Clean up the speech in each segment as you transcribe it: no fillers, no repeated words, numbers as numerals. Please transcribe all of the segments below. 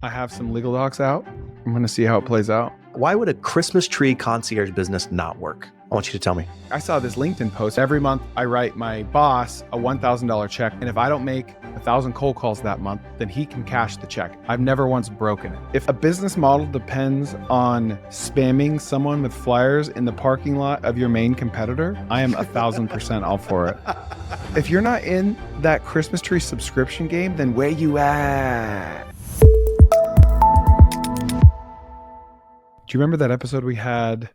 I have some legal docs out. I'm going to see how it plays out. Why would a Christmas tree concierge business not work? I want you to tell me. I saw this LinkedIn post. Every month, I write my boss a $1,000 check. And if I don't make 1,000 cold calls that month, then he can cash the check. I've never once broken it. If a business model depends on spamming someone with flyers in the parking lot of your main competitor, I am 1,000% all for it. If you're not in that Christmas tree subscription game, then where you at? Do you remember that episode we had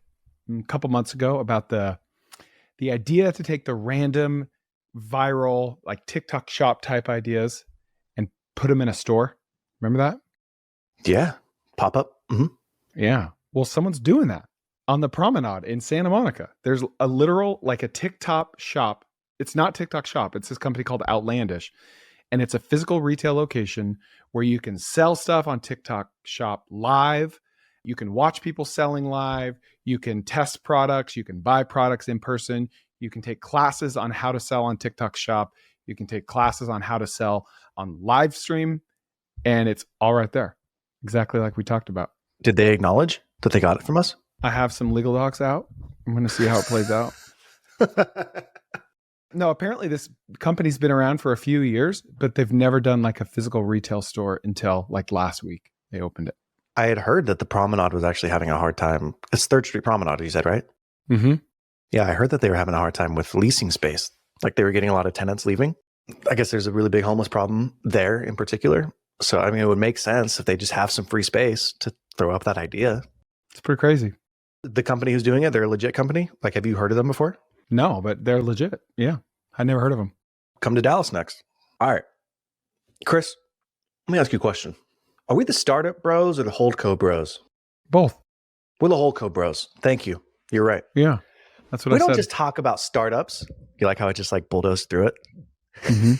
a couple months ago about the idea to take the random viral, like TikTok shop type ideas and put them in a store? Remember that? Yeah. Pop up. Mm-hmm. Yeah. Well, someone's doing that on the promenade in Santa Monica. There's a literal, like a TikTok shop. It's not TikTok shop. It's this company called Outlandish. And it's a physical retail location where you can sell stuff on TikTok shop live. You can watch people selling live. You can test products. You can buy products in person. You can take classes on how to sell on TikTok shop. You can take classes on how to sell on live stream. And it's all right there. Exactly like we talked about. Did they acknowledge that they got it from us? I have some legal docs out. I'm going to see how it plays out. No, apparently this company's been around for a few years, but they've never done like a physical retail store until like last week. They opened it. I had heard that the promenade was actually having a hard time. It's 3rd Street Promenade, you said, right? Mm-hmm. Yeah, I heard that they were having a hard time with leasing space. Like they were getting a lot of tenants leaving. I guess there's a really big homeless problem there in particular. So, I mean, it would make sense if they just have some free space to throw up that idea. It's pretty crazy. The company who's doing it, they're a legit company. Like, have you heard of them before? No, but they're legit. Yeah. I never heard of them. Come to Dallas next. All right. Chris, let me ask you a question. Are we the startup bros or the holdco bros? Both. We're the holdco bros. Thank you. You're right. Yeah. That's what we I said. We don't just talk about startups. You like how I just like bulldozed through it? Mm-hmm.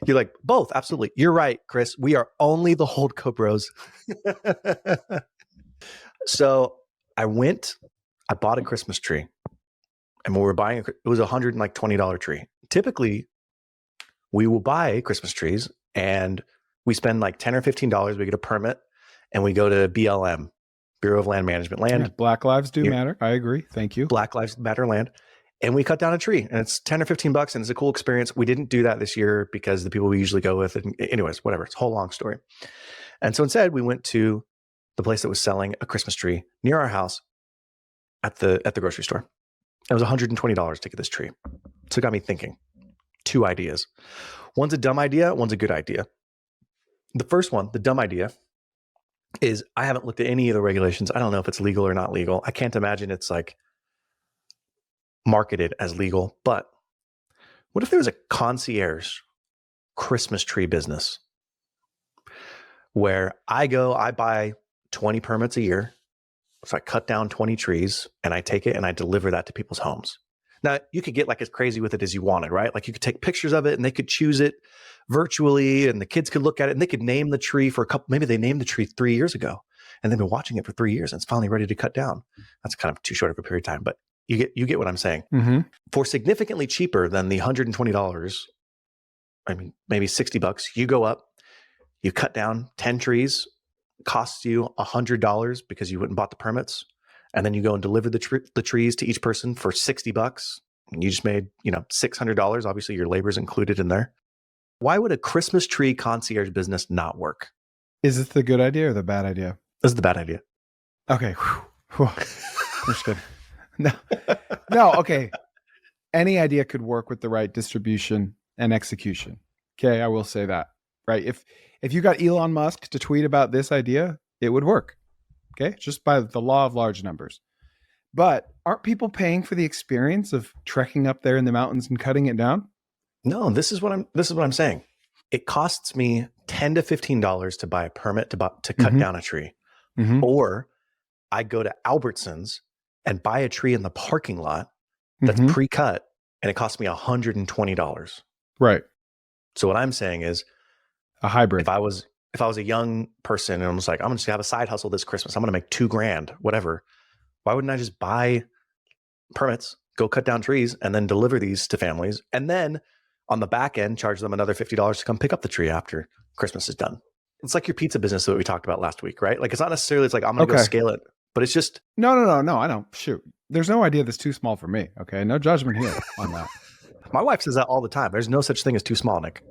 You're like, both. Absolutely. You're right, Chris. We are only the holdco bros. So I bought a Christmas tree. And when we were buying it was $120 tree. Typically, we will buy Christmas trees and we spend like $10 or $15. We get a permit and we go to BLM, Bureau of Land Management. Yeah, Black Lives do matter. I agree. Thank you. Black Lives Matter land. And we cut down a tree and it's $10 or $15 and it's a cool experience. We didn't do that this year because the people we usually go with, and anyways, whatever. It's a whole long story. And so instead we went to the place that was selling a Christmas tree near our house at the grocery store. It was $120 to get this tree. So it got me thinking. 2 ideas. One's a dumb idea. One's a good idea. The first one, the dumb idea, is I haven't looked at any of the regulations. I don't know if it's legal or not legal. I can't imagine it's like marketed as legal. But what if there was a concierge Christmas tree business where I buy 20 permits a year. So I cut down 20 trees and I take it and I deliver that to people's homes. Now, you could get like as crazy with it as you wanted, right? Like you could take pictures of it and they could choose it virtually and the kids could look at it and they could name the tree for maybe they named the tree 3 years ago and they've been watching it for 3 years and it's finally ready to cut down. That's kind of too short of a period of time, but you get what I'm saying. Mm-hmm. For significantly cheaper than the $120, I mean, maybe $60, you go up, you cut down 10 trees, costs you $100 because you went and bought the permits. And then you go and deliver the trees to each person for $60. And you just made, $600. Obviously, your labor is included in there. Why would a Christmas tree concierge business not work? Is this the good idea or the bad idea? This is the bad idea. Okay. That's good. No. Okay. Any idea could work with the right distribution and execution. Okay. I will say that, right? If you got Elon Musk to tweet about this idea, it would work. Okay. Just by the law of large numbers. But aren't people paying for the experience of trekking up there in the mountains and cutting it down? No, this is what I'm saying. It costs me $10 to $15 to buy a permit to cut down a tree. Mm-hmm. Or I go to Albertsons and buy a tree in the parking lot that's pre-cut and it costs me $120. Right. So what I'm saying is a hybrid. If I was a young person and I was like, I'm just gonna have a side hustle this Christmas, I'm gonna make $2,000, whatever. Why wouldn't I just buy permits, go cut down trees, and then deliver these to families, and then on the back end charge them another $50 to come pick up the tree after Christmas is done? It's like your pizza business that we talked about last week, right? Like it's not necessarily it's like I'm gonna go Okay. scale it, but it's just No. I don't. Shoot. There's no idea that's too small for me. Okay. No judgment here on that. my wife says that all the time. There's no such thing as too small, Nick.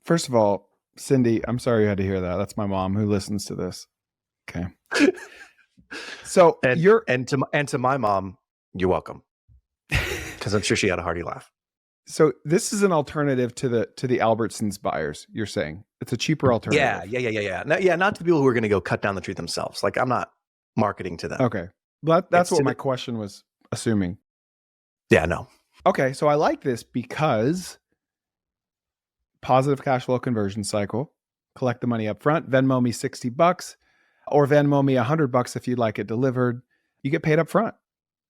First of all, Cindy, I'm sorry you had to hear that. That's my mom who listens to this. Okay. So and to my mom, you're welcome. Because I'm sure she had a hearty laugh. So this is an alternative to the Albertsons buyers. You're saying it's a cheaper alternative. Yeah. Not to the people who are going to go cut down the tree themselves. Like I'm not marketing to them. Okay, but that's what my question was assuming. Yeah, no. Okay, so I like this because positive cash flow conversion cycle. Collect the money up front. Venmo me $60, or Venmo me $100 if you'd like it delivered. You get paid up front,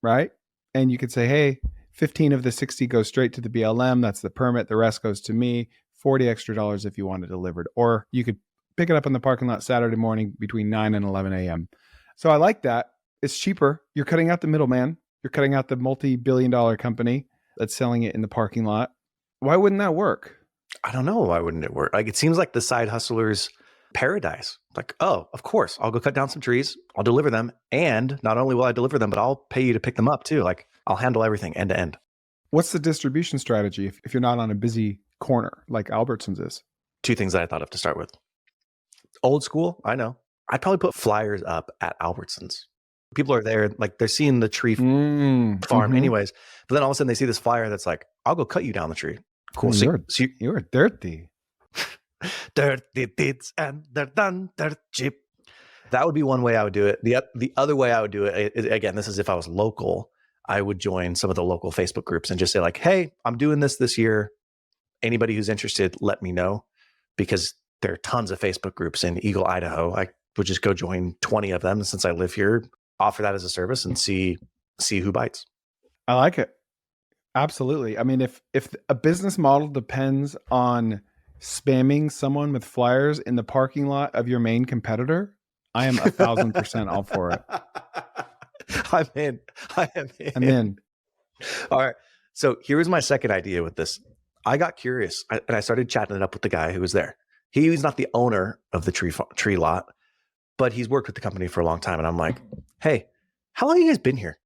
right? And you could say, hey, 15 of the 60 goes straight to the BLM. That's the permit. The rest goes to me. $40 extra if you want it delivered. Or you could pick it up in the parking lot Saturday morning between 9 and 11 a.m. So I like that. It's cheaper. You're cutting out the middleman. You're cutting out the multi-billion-dollar company that's selling it in the parking lot. Why wouldn't that work? I don't know. Why wouldn't it work? Like it seems like the side hustler's paradise. Like, oh, of course, I'll go cut down some trees. I'll deliver them. And not only will I deliver them, but I'll pay you to pick them up too. Like I'll handle everything end to end. What's the distribution strategy if you're not on a busy corner like Albertsons is? Two things that I thought of to start with. Old school, I know. I'd probably put flyers up at Albertsons. People are there, like they're seeing the tree farm anyways. But then all of a sudden they see this flyer that's like, I'll go cut you down the tree. Cool. You're dirty. Dirty deeds and they're done, they're cheap. That would be one way I would do it. The other way I would do it, again, this is if I was local, I would join some of the local Facebook groups and just say like, hey, I'm doing this year. Anybody who's interested, let me know. Because there are tons of Facebook groups in Eagle, Idaho. I would just go join 20 of them since I live here, offer that as a service and see who bites. I like it. Absolutely. I mean, if a business model depends on spamming someone with flyers in the parking lot of your main competitor, I am 1,000% all for it. I'm in. I'm in. All right. So here's my second idea with this. I got curious and I started chatting it up with the guy who was there. He's not the owner of the tree lot, but he's worked with the company for a long time. And I'm like, hey, how long have you guys been here?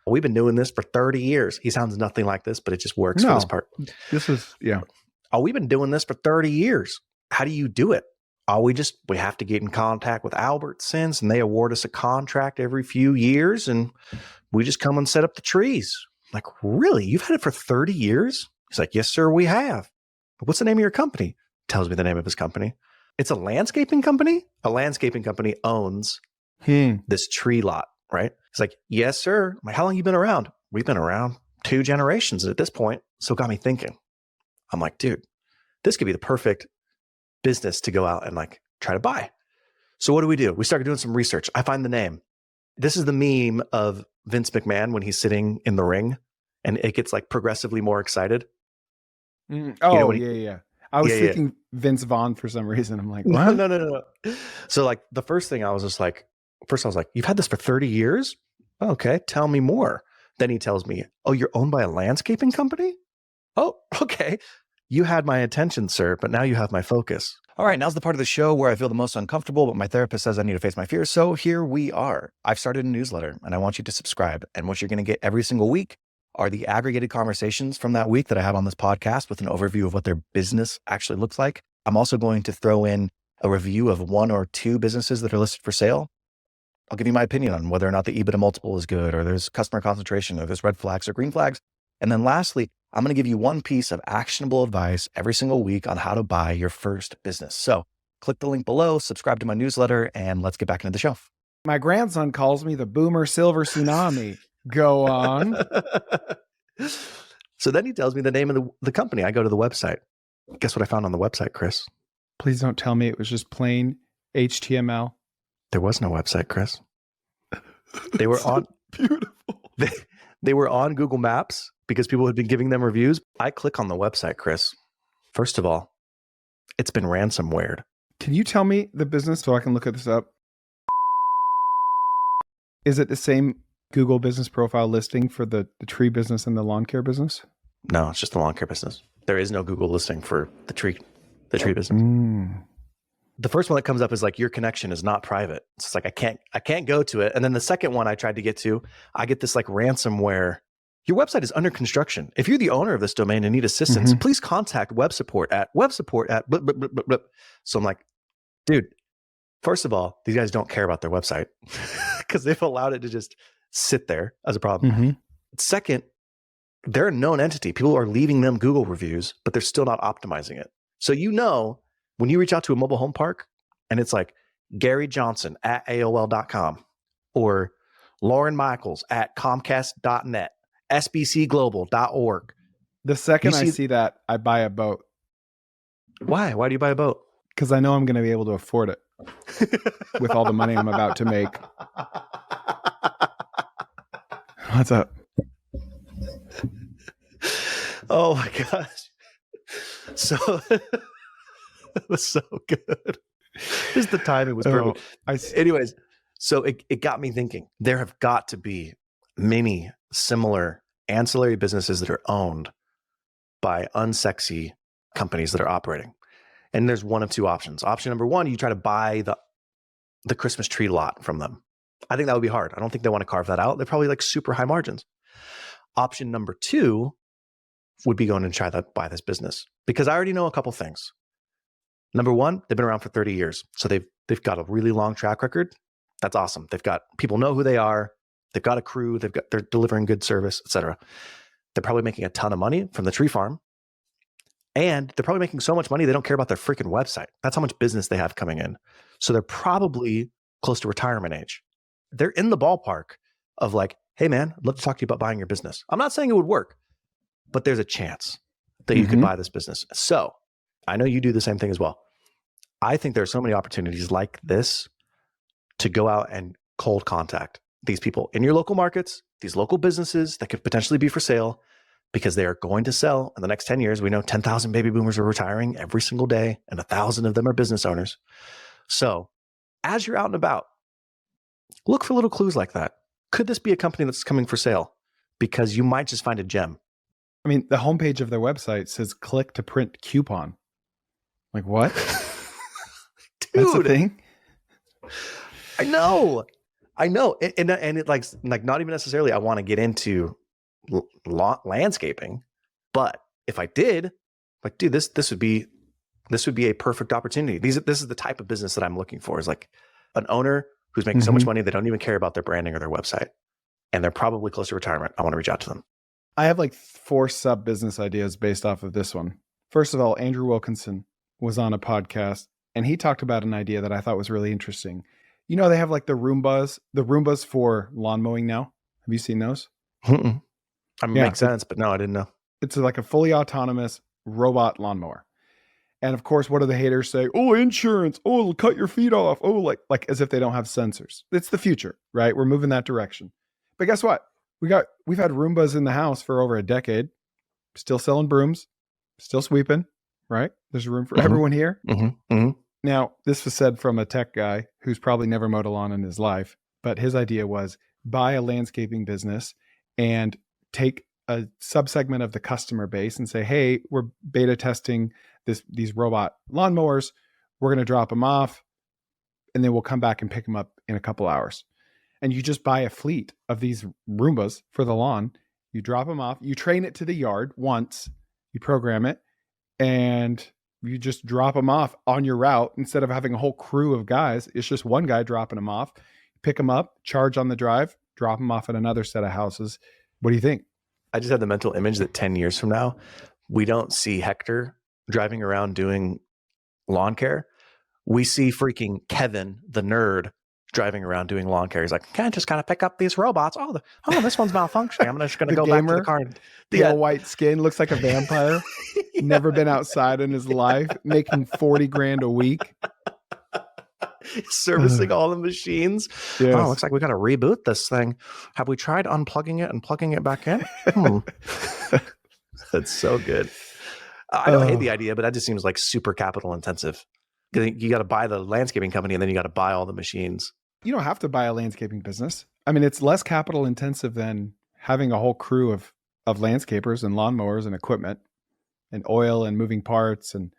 We've been doing this for 30 years. He sounds nothing like this, but it just works for this part. This is, yeah. Oh, we've been doing this for 30 years. How do you do it? Oh, we have to get in contact with Albertsons and they award us a contract every few years and we just come and set up the trees. I'm like, really? You've had it for 30 years? He's like, yes, sir, we have. What's the name of your company? Tells me the name of his company. It's a landscaping company. A landscaping company owns this tree lot, right? He's like, yes, sir. I'm like, how long have you been around? We've been around 2 generations at this point. So it got me thinking. I'm like, dude, this could be the perfect business to go out and like try to buy. So what do? We started doing some research. I find the name. This is the meme of Vince McMahon when he's sitting in the ring and it gets like progressively more excited. Oh, yeah. I was thinking Vince Vaughn for some reason. I'm like, what? No. So like the first thing I was just like, you've had this for 30 years? Okay, tell me more. Then he tells me, oh, you're owned by a landscaping company? Oh, okay. You had my attention, sir, but now you have my focus. All right, now's the part of the show where I feel the most uncomfortable, but my therapist says I need to face my fears. So here we are. I've started a newsletter and I want you to subscribe. And what you're going to get every single week are the aggregated conversations from that week that I have on this podcast with an overview of what their business actually looks like. I'm also going to throw in a review of 1 or 2 businesses that are listed for sale. I'll give you my opinion on whether or not the EBITDA multiple is good, or there's customer concentration, or there's red flags or green flags. And then lastly, I'm going to give you one piece of actionable advice every single week on how to buy your first business. So click the link below, subscribe to my newsletter, and let's get back into the show. My grandson calls me the Boomer Silver Tsunami. Go on. So then he tells me the name of the company. I go to the website. Guess what I found on the website, Chris? Please don't tell me it was just plain HTML. There was no website, Chris. They were on beautiful. They were on Google Maps because people had been giving them reviews. I click on the website, Chris. First of all, it's been ransomwared. Can you tell me the business so I can look at this up? Is it the same Google business profile listing for the tree business and the lawn care business? No, it's just the lawn care business. there is no Google listing for the tree business. The first one that comes up is like, your connection is not private. It's like, I can't go to it. And then the second one I tried to get to, I get this like ransomware. Your website is under construction. If you're the owner of this domain and need assistance, please contact web support at blah, blah, blah, blah, blah. So I'm like, dude, first of all, these guys don't care about their website because they've allowed it to just sit there as a problem. Second, they're a known entity. People are leaving them Google reviews, but they're still not optimizing it. So when you reach out to a mobile home park and it's like Gary Johnson at AOL.com or Lauren Michaels at Comcast.net, SBCglobal.org. The second I see that, I buy a boat. Why? Why do you buy a boat? Because I know I'm going to be able to afford it with all the money I'm about to make. What's up? Oh my gosh. So it was so good. Just the timing was perfect. Anyways, so it got me thinking. There have got to be many similar ancillary businesses that are owned by unsexy companies that are operating. And there's one of two options. Option number one, you try to buy the Christmas tree lot from them. I think that would be hard. I don't think they want to carve that out. They're probably like super high margins. Option number two would be going and try to buy this business, because I already know a couple things. Number one, they've been around for 30 years. So they've got a really long track record. That's awesome. They've got people know who they are. They've got a crew. They're delivering good service, etc. They're probably making a ton of money from the tree farm. And they're probably making so much money, they don't care about their freaking website. That's how much business they have coming in. So they're probably close to retirement age. They're in the ballpark of like, hey man, I'd love to talk to you about buying your business. I'm not saying it would work, but there's a chance that you could buy this business. So I know you do the same thing as well. I think there are so many opportunities like this to go out and cold contact these people in your local markets, these local businesses that could potentially be for sale, because they are going to sell in the next 10 years. We know 10,000 baby boomers are retiring every single day, and 1,000 of them are business owners. So as you're out and about, look for little clues like that. Could this be a company that's coming for sale? Because you might just find a gem. I mean, the homepage of their website says click to print coupon. Like, what? Dude, that's a thing? I know. And it like not even necessarily I want to get into landscaping, but if I did, like, dude, this would be a perfect opportunity. This is the type of business that I'm looking for, is like an owner who's making so much money they don't even care about their branding or their website, and they're probably close to retirement. I want to reach out to them. I have like 4 sub business ideas based off of this one. First of all, Andrew Wilkinson was on a podcast and he talked about an idea that I thought was really interesting. You know, they have like the Roombas for lawn mowing now. Have you seen those? I mean, makes sense, but no, I didn't know. It's like a fully autonomous robot lawnmower. And of course, what do the haters say? Oh, insurance. Oh, it'll cut your feet off. Oh, like as if they don't have sensors. It's the future, right? We're moving that direction. But guess what? We've had Roombas in the house for over a decade. Still selling brooms, still sweeping, right? There's room for everyone here. Now, this was said from a tech guy who's probably never mowed a lawn in his life, but his idea was buy a landscaping business and take a subsegment of the customer base and say, hey, we're beta testing these robot lawnmowers. We're going to drop them off and then we'll come back and pick them up in a couple hours. And you just buy a fleet of these Roombas for the lawn. You drop them off, you train it to the yard once, you program it, and you just drop them off on your route. Instead of having a whole crew of guys, it's just one guy dropping them off. Pick them up, charge on the drive, drop them off at another set of houses. What do you think? I just had the mental image that 10 years from now, we don't see Hector driving around doing lawn care. We see freaking Kevin, the nerd, driving around doing lawn care. He's like, can I just kind of pick up these robots? Oh, this one's malfunctioning. I'm just going to go back to the car. Pale white skin, looks like a vampire. Never been outside in his life, making 40 grand a week. Servicing all the machines. Yes. Oh, looks like we got to reboot this thing. Have we tried unplugging it and plugging it back in? That's so good. I don't hate the idea, but that just seems like super capital intensive. You got to buy the landscaping company and then you got to buy all the machines. You don't have to buy a landscaping business. I mean, it's less capital intensive than having a whole crew of landscapers and lawnmowers and equipment. and oil and moving parts. And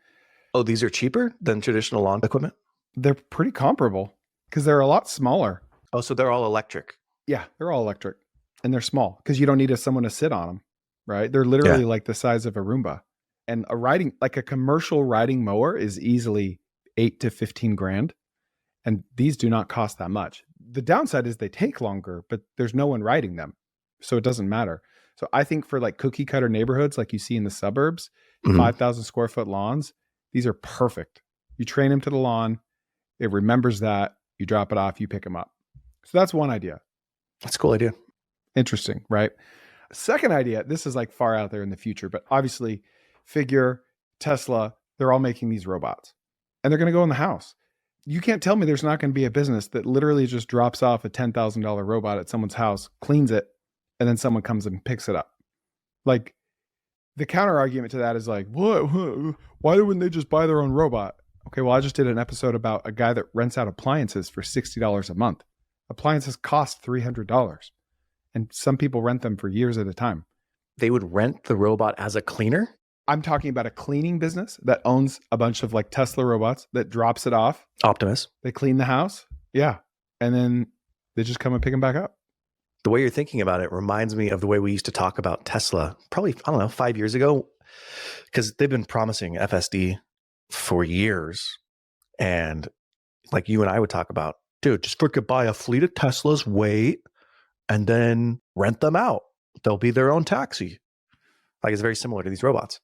Oh, these are cheaper than traditional lawn equipment? they're pretty comparable because they're a lot smaller. Oh, so they're all electric. Yeah, they're all electric and they're small because you don't need someone to sit on them, right? They're Yeah. literally like the size of a Roomba. And like a commercial riding mower is easily 8 to 15 grand. And these do not cost that much. The downside is they take longer, but there's no one riding them. So it doesn't matter. So I think for like cookie cutter neighborhoods, like you see in the suburbs, Mhm. 5,000 square foot lawns, these are perfect. You train them to the lawn. It remembers that. You drop it off, you pick them up. So that's one idea. That's a cool idea. Interesting, right? Second idea, this is like far out there in the future, but obviously Figure, Tesla, they're all making these robots and they're going to go in the house. You can't tell me there's not going to be a business that literally just drops off a $10,000 robot at someone's house, cleans it, and then someone comes and picks it up. Like the counter argument to that is like, what? Why wouldn't they just buy their own robot? Okay, well, I just did an episode about a guy that rents out appliances for $60 a month. Appliances cost $300, and some people rent them for years at a time. They would rent the robot as a cleaner? I'm talking about a cleaning business that owns a bunch of like Tesla robots that drops it off. Optimus. They clean the house. Yeah. And then they just come and pick them back up. The way you're thinking about it reminds me of the way we used to talk about Tesla probably, I don't know, 5 years ago, because they've been promising FSD for years. And like you and I would talk about, dude, just freaking buy a fleet of Teslas, wait, and then rent them out. They'll be their own taxi. Like it's very similar to these robots.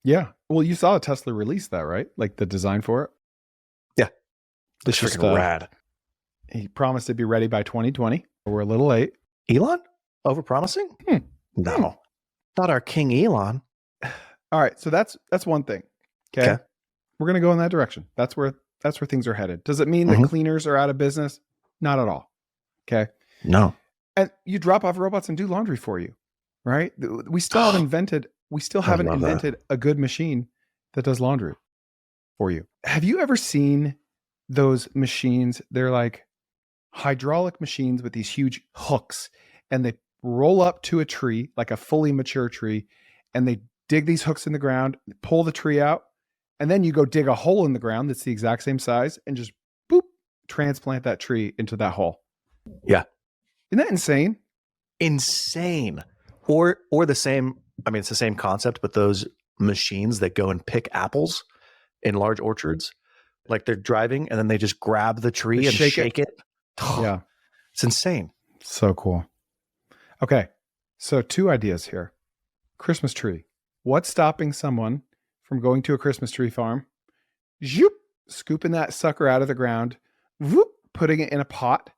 Yeah. Well, you saw Tesla release that, right? Like the design for it. Yeah. It's It's just, freaking rad. He promised to be ready by 2020. We're a little late. Elon? Overpromising? No. Not our King Elon. All right. So that's one thing. Okay. We're going to go in that direction. That's where things are headed. Does it mean that cleaners are out of business? Not at all. Okay. No. And you drop off robots and do laundry for you, right? We still haven't invented a good machine that does laundry for you. Have you ever seen those machines? They're like hydraulic machines with these huge hooks, and they roll up to a tree, like a fully mature tree, and they dig these hooks in the ground, pull the tree out, and then you go dig a hole in the ground that's the exact same size and just boop, transplant that tree into that hole. Yeah. Isn't that insane? Insane. Or the same, I mean, it's the same concept, but those machines that go and pick apples in large orchards, like they're driving and then they just grab the tree They and shake it. Yeah. It's insane. So cool. Okay. So 2 ideas here. Christmas tree. What's stopping someone from going to a Christmas tree farm, zoop, scooping that sucker out of the ground, whoop, putting it in a pot,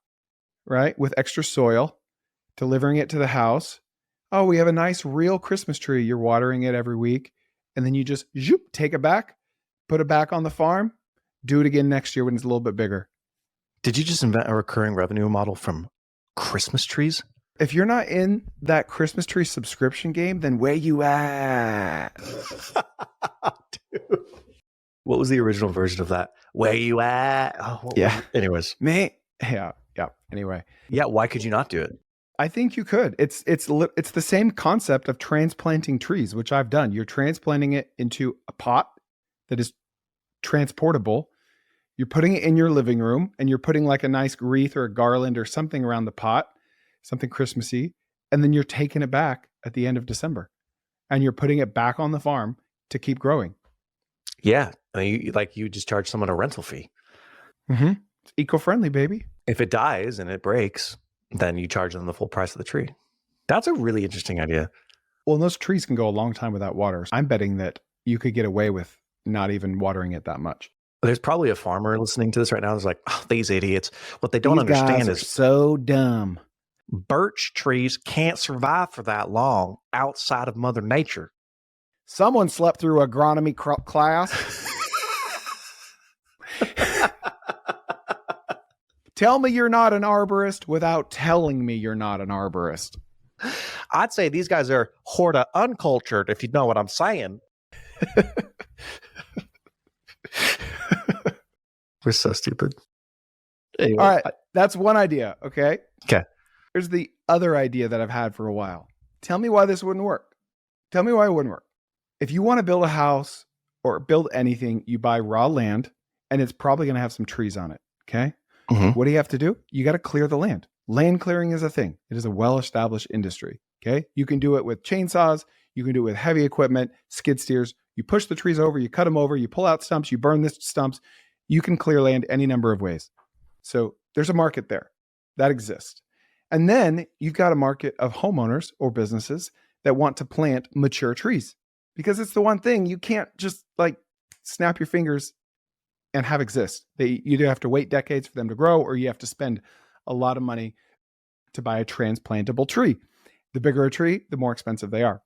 right, with extra soil, delivering it to the house. Oh, we have a nice real Christmas tree. You're watering it every week. And then you just zoop, take it back, put it back on the farm, do it again next year when it's a little bit bigger. Did you just invent a recurring revenue model from Christmas trees? If you're not in that Christmas tree subscription game, then where you at? Dude. What was the original version of that? Where you at? Oh, yeah. Anyways. Me. Yeah. Anyway. Yeah. Why could you not do it? I think you could. It's the same concept of transplanting trees, which I've done. You're transplanting it into a pot that is transportable. You're putting it in your living room and you're putting like a nice wreath or a garland or something around the pot, something Christmassy. And then you're taking it back at the end of December and you're putting it back on the farm to keep growing. Yeah. I mean, you just charge someone a rental fee. Mm-hmm. It's eco-friendly, baby. If it dies and it breaks, then you charge them the full price of the tree. That's a really interesting idea. Well, those trees can go a long time without water. I'm betting that you could get away with not even watering it that much. There's probably a farmer listening to this right now who's like, oh, these idiots. What they don't understand is so dumb. Birch trees can't survive for that long outside of Mother Nature. Someone slept through agronomy class. Tell me you're not an arborist without telling me you're not an arborist. I'd say these guys are horta uncultured, if you know what I'm saying. We're so stupid. Anyway, all right. That's one idea. Okay. Okay. Here's the other idea that I've had for a while. Tell me why this wouldn't work. Tell me why it wouldn't work. If you want to build a house or build anything, you buy raw land, and it's probably going to have some trees on it. Okay. Mm-hmm. What do you have to do? You got to clear the land. Land clearing is a thing. It is a well-established industry. Okay. You can do it with chainsaws. You can do it with heavy equipment, skid steers. You push the trees over, you cut them over, you pull out stumps, you burn the stumps. You can clear land any number of ways. So there's a market there that exists. And then you've got a market of homeowners or businesses that want to plant mature trees, because it's the one thing you can't just like snap your fingers and have exist. They either have to wait decades for them to grow, or you have to spend a lot of money to buy a transplantable tree. The bigger a tree, the more expensive they are.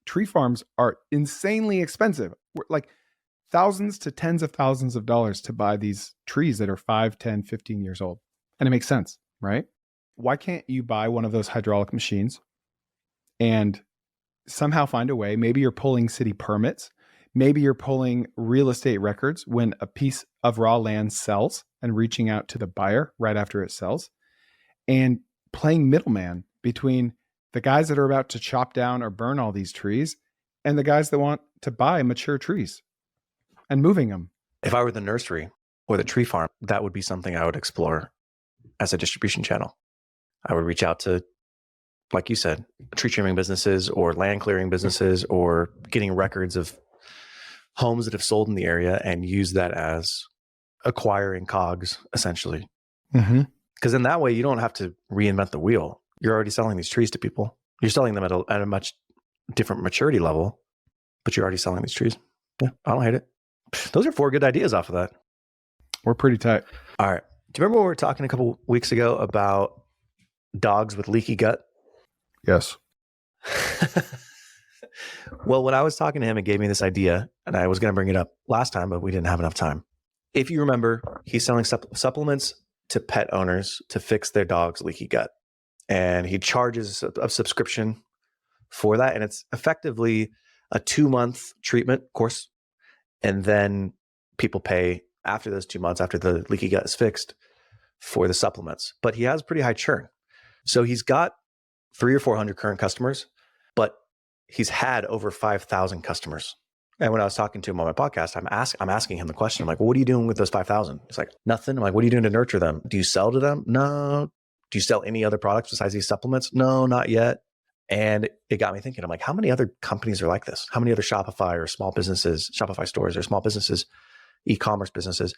Tree farms are insanely expensive, like thousands to tens of thousands of dollars to buy these trees that are 5, 10, 15 years old. And it makes sense, right? Why can't you buy one of those hydraulic machines and somehow find a way? Maybe you're pulling city permits. Maybe you're pulling real estate records when a piece of raw land sells and reaching out to the buyer right after it sells, and playing middleman between the guys that are about to chop down or burn all these trees and the guys that want to buy mature trees and moving them. If I were the nursery or the tree farm, that would be something I would explore as a distribution channel. I would reach out to, like you said, tree trimming businesses or land clearing businesses, or getting records of homes that have sold in the area and use that as acquiring cogs, essentially. Mm-hmm. Because in that way, you don't have to reinvent the wheel. You're already selling these trees to people. You're selling them at a much different maturity level, but you're already selling these trees. Yeah, I don't hate it. Those are 4 good ideas off of that. We're pretty tight. All right. Do you remember when we were talking a couple weeks ago about dogs with leaky gut? Yes. Well, when I was talking to him, it gave me this idea, and I was going to bring it up last time, but we didn't have enough time. If you remember, he's selling supplements to pet owners to fix their dog's leaky gut. And he charges a subscription for that. And it's effectively a 2-month treatment course. And then people pay after those 2 months, after the leaky gut is fixed, for the supplements. But he has pretty high churn. So he's got 300 or 400 current customers, but he's had over 5,000 customers. And when I was talking to him on my podcast, I'm asking him the question. I'm like, well, what are you doing with those 5,000? He's like, nothing. I'm like, what are you doing to nurture them? Do you sell to them? No. Do you sell any other products besides these supplements? No, not yet. And it got me thinking, I'm like, how many other companies are like this? How many other Shopify or small businesses, Shopify stores or small businesses, e-commerce businesses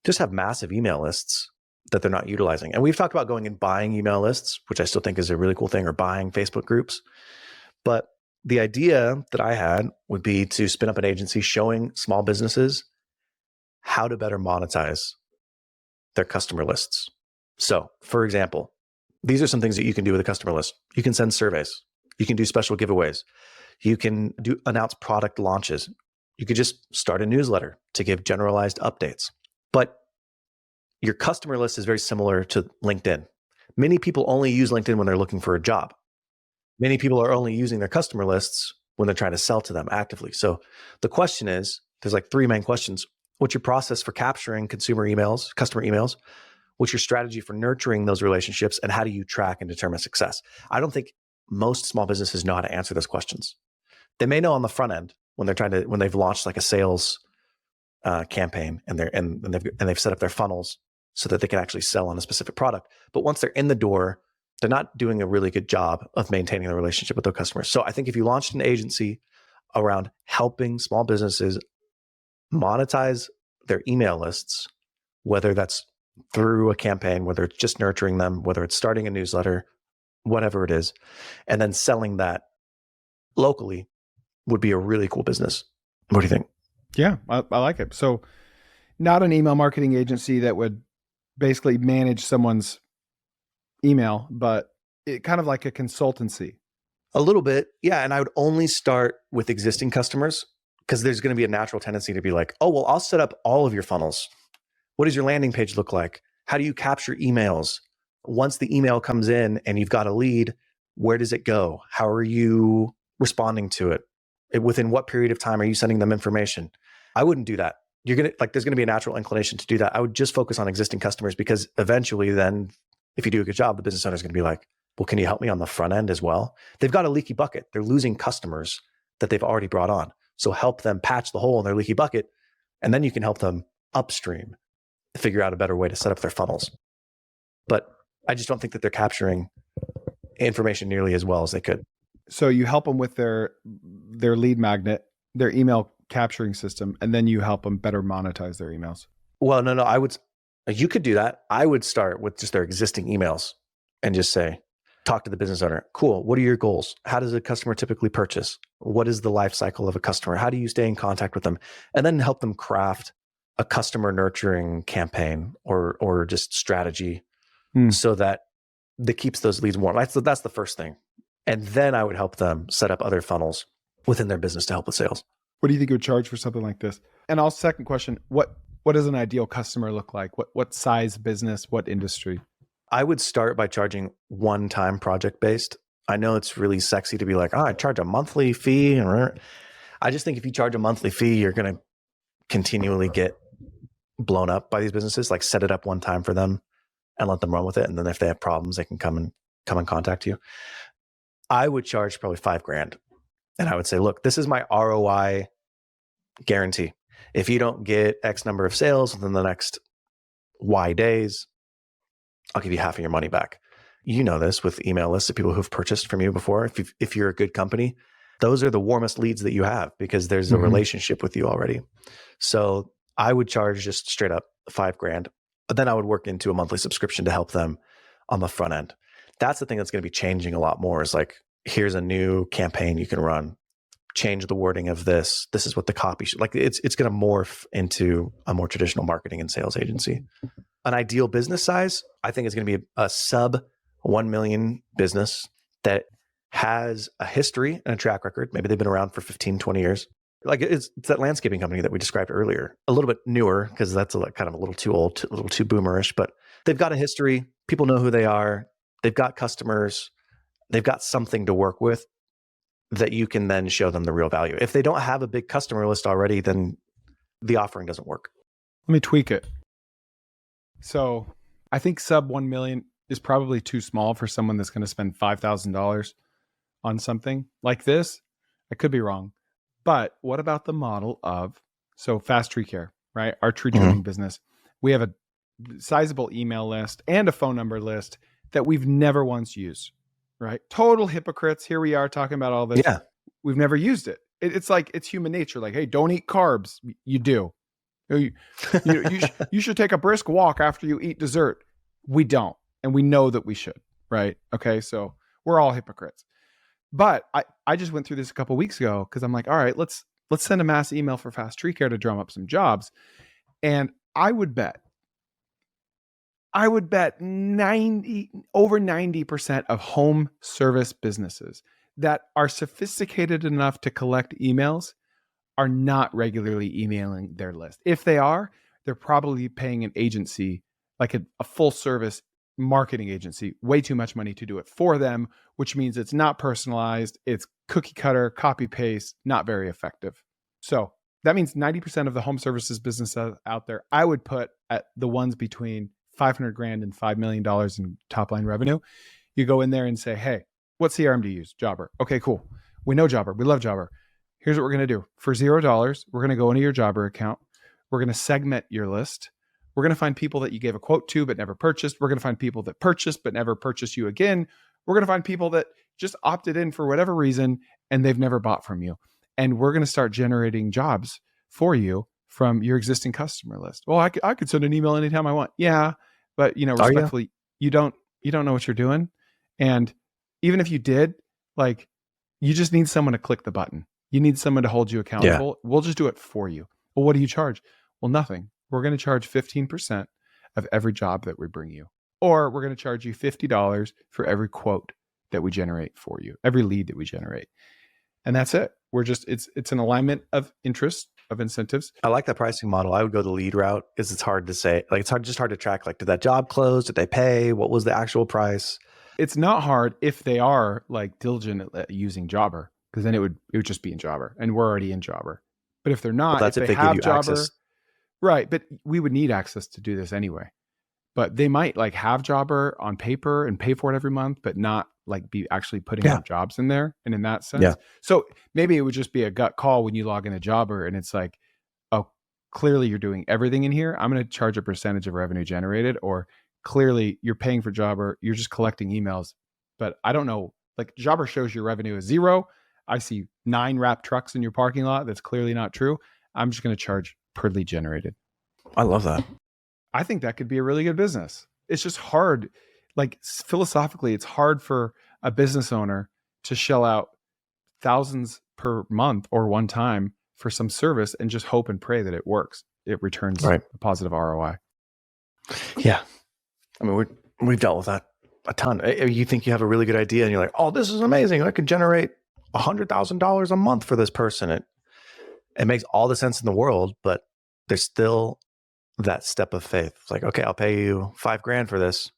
just have massive email lists that they're not utilizing? And we've talked about going and buying email lists, which I still think is a really cool thing, or buying Facebook groups. But the idea that I had would be to spin up an agency showing small businesses how to better monetize their customer lists. So, for example, these are some things that you can do with a customer list. You can send surveys. You can do special giveaways. You can announce product launches. You could just start a newsletter to give generalized updates. But your customer list is very similar to LinkedIn. Many people only use LinkedIn when they're looking for a job. Many people are only using their customer lists when they're trying to sell to them actively. So the question is, there's like 3 main questions. What's your process for capturing customer emails? What's your strategy for nurturing those relationships? And how do you track and determine success? I don't think most small businesses know how to answer those questions. They may know on the front end when they've launched like a sales campaign and they've set up their funnels so that they can actually sell on a specific product. But once they're in the door, they're not doing a really good job of maintaining the relationship with their customers. So I think if you launched an agency around helping small businesses monetize their email lists, whether that's through a campaign, whether it's just nurturing them, whether it's starting a newsletter, whatever it is, and then selling that locally, would be a really cool business. What do you think? Yeah, I like it. So not an email marketing agency that would basically manage someone's email, but it kind of like a consultancy. A little bit. Yeah. And I would only start with existing customers, because there's going to be a natural tendency to be like, oh, well, I'll set up all of your funnels. What does your landing page look like? How do you capture emails? Once the email comes in and you've got a lead, where does it go? How are you responding to it? Within what period of time are you sending them information? I wouldn't do that. There's going to be a natural inclination to do that. I would just focus on existing customers, because eventually then, if you do a good job, the business owner is going to be like, well, can you help me on the front end as well? They've got a leaky bucket. They're losing customers that they've already brought on. So help them patch the hole in their leaky bucket, and then you can help them upstream figure out a better way to set up their funnels. But I just don't think that they're capturing information nearly as well as they could. So you help them with their lead magnet, their email capturing system, and then you help them better monetize their emails. Well, no, you could do that. I would start with just their existing emails and just say, talk to the business owner. Cool. What are your goals? How does a customer typically purchase? What is the life cycle of a customer? How do you stay in contact with them? And then help them craft a customer nurturing campaign or just strategy so that keeps those leads warm. That's the first thing. And then I would help them set up other funnels within their business to help with sales. What do you think you would charge for something like this? And also, second question, what does an ideal customer look like? What size business, what industry? I would start by charging one-time project-based. I know it's really sexy to be like, I charge a monthly fee. I just think if you charge a monthly fee, you're going to continually get blown up by these businesses. Like, set it up one time for them and let them run with it. And then if they have problems, they can come and contact you. I would charge probably $5,000. And I would say, look, this is my ROI guarantee. If you don't get X number of sales within the next Y days, I'll give you half of your money back. You know this with email lists of people who've purchased from you before. If you're a good company, those are the warmest leads that you have because there's a relationship with you already. So I would charge just straight up $5,000, but then I would work into a monthly subscription to help them on the front end. That's the thing that's going to be changing a lot more is like, here's a new campaign you can run. Change the wording of this. This is what the copy should like. It's going to morph into a more traditional marketing and sales agency. An ideal business size, I think, is going to be a sub 1 million business that has a history and a track record. Maybe they've been around for 15, 20 years. Like it's that landscaping company that we described earlier, a little bit newer because that's kind of a little too old, a little too boomerish, but they've got a history. People know who they are. They've got customers. They've got something to work with that you can then show them the real value. If they don't have a big customer list already, then the offering doesn't work. Let me tweak it. So I think sub 1 million is probably too small for someone that's going to spend $5,000 on something like this. I could be wrong. But what about the model of, so Fast Tree Care, right? Our tree trimming business. We have a sizable email list and a phone number list that we've never once used, right? Total hypocrites. Here we are talking about all this. Yeah. We've never used it. It's like, it's human nature. Like, hey, don't eat carbs. You do. You should take a brisk walk after you eat dessert. We don't. And we know that we should, right? Okay. So we're all hypocrites. But I just went through this a couple of weeks ago because I'm like, all right, let's send a mass email for Fast Tree Care to drum up some jobs. And I would bet over 90% of home service businesses that are sophisticated enough to collect emails are not regularly emailing their list. If they are, they're probably paying an agency, like a full service marketing agency, way too much money to do it for them, which means it's not personalized. It's cookie cutter, copy paste, not very effective. So that means 90% of the home services business out there, I would put at the ones between $500,000 and $5 million in top line revenue. You go in there and say, hey, what CRM do you use? Jobber. Okay, cool. We know Jobber. We love Jobber. Here's what we're going to do. For $0, we're going to go into your Jobber account. We're going to segment your list. We're going to find people that you gave a quote to but never purchased. We're going to find people that purchased but never purchased you again. We're going to find people that just opted in for whatever reason and they've never bought from you. And we're going to start generating jobs for you from your existing customer list. Well, I could send an email anytime I want. Yeah, but respectfully, you don't know what you're doing. And even if you did, like, you just need someone to click the button. You need someone to hold you accountable. Yeah. We'll just do it for you. Well, what do you charge? Well, nothing. We're going to charge 15% of every job that we bring you. Or we're going to charge you $50 for every quote that we generate for you, every lead that we generate. And that's it. We're just, it's an alignment of interest, of incentives. I like that pricing model. I would go the lead route because it's hard to say, like, it's hard to track, like, did that job close? Did they pay? What was the actual price? It's not hard if they are like diligent at using Jobber, because then it would just be in Jobber and we're already in Jobber. But if they're not, well, that's if they have give you Jobber, access. Right. But we would need access to do this anyway. But they might like have Jobber on paper and pay for it every month, but not like be actually putting out jobs in there. And in that sense, Yeah. so maybe it would just be a gut call when you log in a Jobber and it's like, oh, clearly you're doing everything in here. I'm going to charge a percentage of revenue generated, or clearly you're paying for Jobber. You're just collecting emails, but I don't know. Like Jobber shows your revenue is 0. I see 9 wrapped trucks in your parking lot. That's clearly not true. I'm just going to charge per lead generated. I love that. I think that could be a really good business. It's just hard. Like philosophically, it's hard for a business owner to shell out thousands per month or one time for some service and just hope and pray that it works. It returns a positive ROI. Yeah. I mean, we've dealt with that a ton. You think you have a really good idea and you're like, oh, this is amazing. I could generate $100,000 a month for this person. It makes all the sense in the world, but there's still that step of faith. It's like, okay, I'll pay you $5,000 for this.